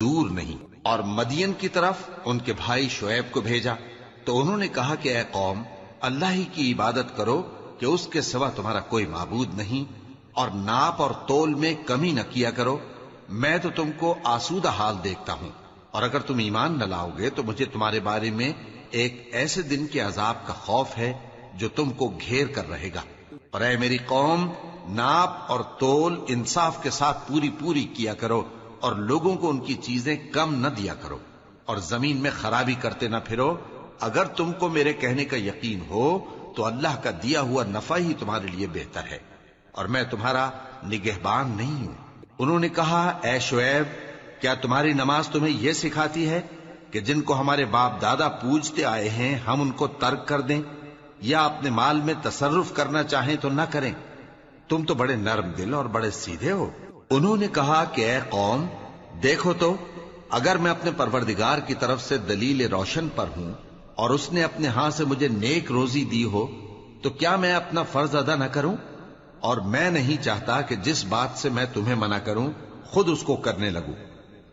دور نہیں۔ اور مدین کی طرف ان کے بھائی شعیب کو بھیجا تو انہوں نے کہا کہ اے قوم، اللہ ہی کی عبادت کرو کہ اس کے سوا تمہارا کوئی معبود نہیں، اور ناپ اور تول میں کمی نہ کیا کرو، میں تو تم کو آسودہ حال دیکھتا ہوں، اور اگر تم ایمان نہ لاؤ گے تو مجھے تمہارے بارے میں ایک ایسے دن کے عذاب کا خوف ہے جو تم کو گھیر کر رہے گا۔ اور اے میری قوم، ناپ اور تول انصاف کے ساتھ پوری پوری کیا کرو، اور لوگوں کو ان کی چیزیں کم نہ دیا کرو، اور زمین میں خرابی کرتے نہ پھرو۔ اگر تم کو میرے کہنے کا یقین ہو تو اللہ کا دیا ہوا نفع ہی تمہارے لیے بہتر ہے، اور میں تمہارا نگہبان نہیں ہوں۔ انہوں نے کہا، اے شعیب، کیا تمہاری نماز تمہیں یہ سکھاتی ہے کہ جن کو ہمارے باپ دادا پوجتے آئے ہیں ہم ان کو ترک کر دیں، یا اپنے مال میں تصرف کرنا چاہیں تو نہ کریں؟ تم تو بڑے نرم دل اور بڑے سیدھے ہو۔ انہوں نے کہا کہ اے قوم، دیکھو تو، اگر میں اپنے پروردگار کی طرف سے دلیل روشن پر ہوں اور اس نے اپنے ہاں سے مجھے نیک روزی دی ہو تو کیا میں اپنا فرض ادا نہ کروں؟ اور میں نہیں چاہتا کہ جس بات سے میں تمہیں منع کروں خود اس کو کرنے لگوں۔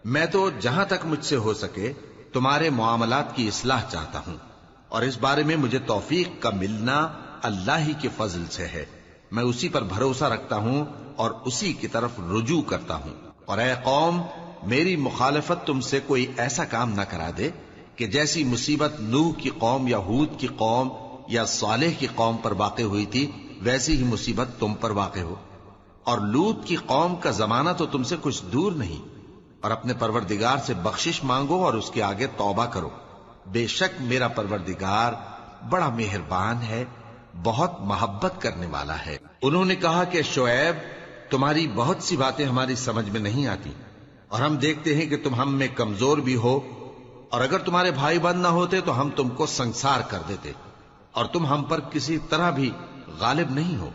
میں تو جہاں تک مجھ سے ہو سکے تمہارے معاملات کی اصلاح چاہتا ہوں، اور اس بارے میں مجھے توفیق کا ملنا اللہ ہی کے فضل سے ہے۔ میں اسی پر بھروسہ رکھتا ہوں اور اسی کی طرف رجوع کرتا ہوں۔ اور اے قوم، میری مخالفت تم سے کوئی ایسا کام نہ کرا دے کہ جیسی مصیبت نوح کی قوم یا ہود کی قوم یا صالح کی قوم پر واقع ہوئی تھی ویسی ہی مصیبت تم پر واقع ہو۔ اور لوط کی قوم کا زمانہ تو تم سے کچھ دور نہیں۔ اور اپنے پروردگار سے بخشش مانگو اور اس کے آگے توبہ کرو، بے شک میرا پروردگار بڑا مہربان ہے، بہت محبت کرنے والا ہے۔ انہوں نے کہا کہ شعیب، تمہاری بہت سی باتیں ہماری سمجھ میں نہیں آتی، اور ہم دیکھتے ہیں کہ تم ہم میں کمزور بھی ہو، اور اگر تمہارے بھائی بند نہ ہوتے تو ہم تم کو سنسار کر دیتے، اور تم ہم پر کسی طرح بھی غالب نہیں ہو۔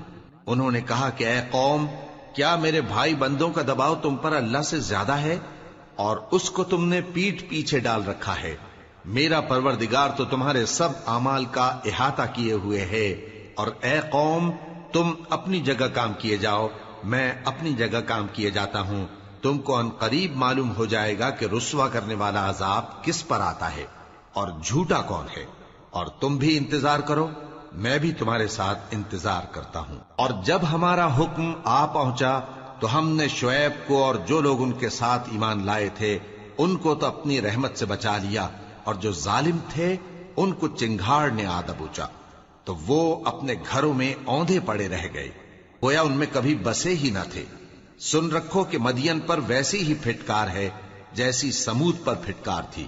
انہوں نے کہا کہ اے قوم، کیا میرے بھائی بندوں کا دباؤ تم پر اللہ سے زیادہ ہے، اور اس کو تم نے پیٹھ پیچھے ڈال رکھا ہے؟ میرا پروردگار تو تمہارے سب اعمال کا احاطہ کیے ہوئے ہے۔ اور اے قوم، تم اپنی جگہ کام کیے جاؤ، میں اپنی جگہ کام کیے جاتا ہوں۔ تم کو ان قریب معلوم ہو جائے گا کہ رسوا کرنے والا عذاب کس پر آتا ہے اور جھوٹا کون ہے۔ اور تم بھی انتظار کرو، میں بھی تمہارے ساتھ انتظار کرتا ہوں۔ اور جب ہمارا حکم آ پہنچا تو ہم نے شعیب کو اور جو لوگ ان کے ساتھ ایمان لائے تھے ان کو تو اپنی رحمت سے بچا لیا، اور جو ظالم تھے ان کو چنگھاڑ نے آ دبوچا، تو وہ اپنے گھروں میں اوندھے پڑے رہ گئے، گویا ان میں کبھی بسے ہی نہ تھے۔ سن رکھو کہ مدین پر ویسی ہی پھٹکار ہے جیسی سمود پر پھٹکار تھی۔